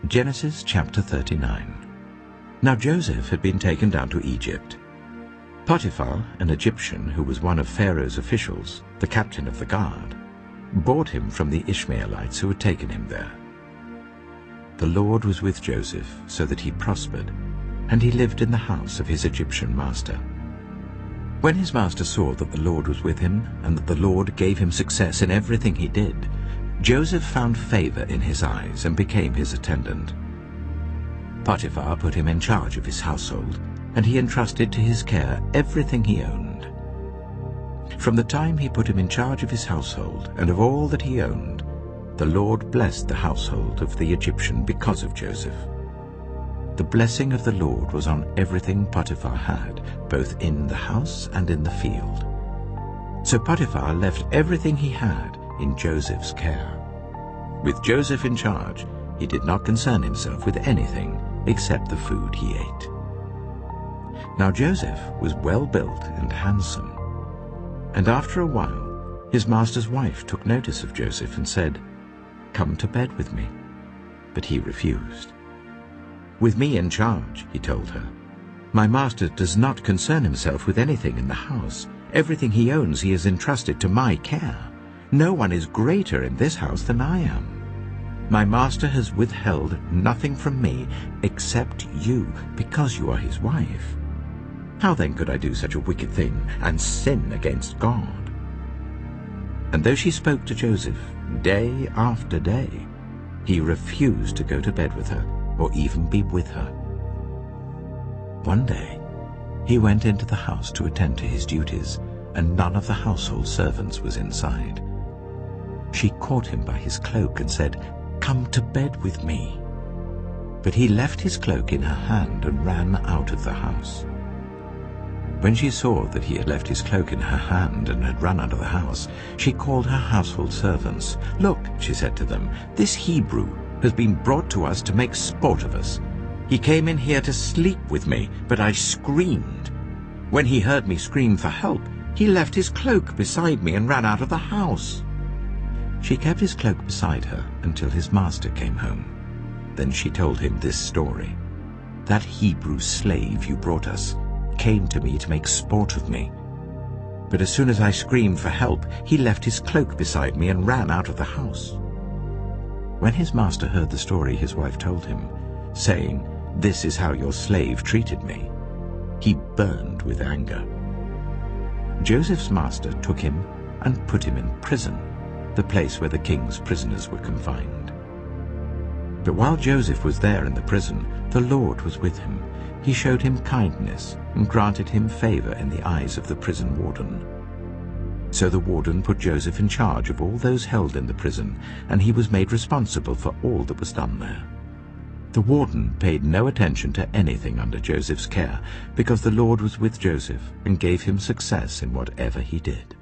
Genesis chapter 39. Now Joseph had been taken down to Egypt. Potiphar, an Egyptian who was one of Pharaoh's officials, the captain of the guard, bought him from the Ishmaelites who had taken him there. The Lord was with Joseph so that he prospered, and he lived in the house of his Egyptian master. When his master saw that the Lord was with him, and that the Lord gave him success in everything he did, Joseph found favor in his eyes and became his attendant. Potiphar put him in charge of his household, and he entrusted to his care everything he owned. From the time he put him in charge of his household and of all that he owned, the Lord blessed the household of the Egyptian because of Joseph. The blessing of the Lord was on everything Potiphar had, both in the house and in the field. So Potiphar left everything he had in Joseph's care. With Joseph in charge, he did not concern himself with anything except the food he ate. Now Joseph was well built and handsome. And after a while, his master's wife took notice of Joseph and said, "Come to bed with me." But he refused. "With me in charge," he told her, "my master does not concern himself with anything in the house. Everything he owns he has entrusted to my care. No one is greater in this house than I am. My master has withheld nothing from me except you, because you are his wife. How then could I do such a wicked thing and sin against God?" And though she spoke to Joseph day after day, he refused to go to bed with her or even be with her. One day he went into the house to attend to his duties, and none of the household servants was inside. She caught him by his cloak and said, "Come to bed with me." But he left his cloak in her hand and ran out of the house. When she saw that he had left his cloak in her hand and had run out of the house, she called her household servants. "Look," she said to them, "this Hebrew has been brought to us to make sport of us. He came in here to sleep with me, but I screamed. When he heard me scream for help, he left his cloak beside me and ran out of the house." She kept his cloak beside her until his master came home. Then she told him this story. "That Hebrew slave you brought us came to me to make sport of me. But as soon as I screamed for help, he left his cloak beside me and ran out of the house." When his master heard the story his wife told him, saying, "This is how your slave treated me," he burned with anger. Joseph's master took him and put him in prison, the place where the king's prisoners were confined. But while Joseph was there in the prison, the Lord was with him. He showed him kindness and granted him favor in the eyes of the prison warden. So the warden put Joseph in charge of all those held in the prison, and he was made responsible for all that was done there. The warden paid no attention to anything under Joseph's care, because the Lord was with Joseph and gave him success in whatever he did.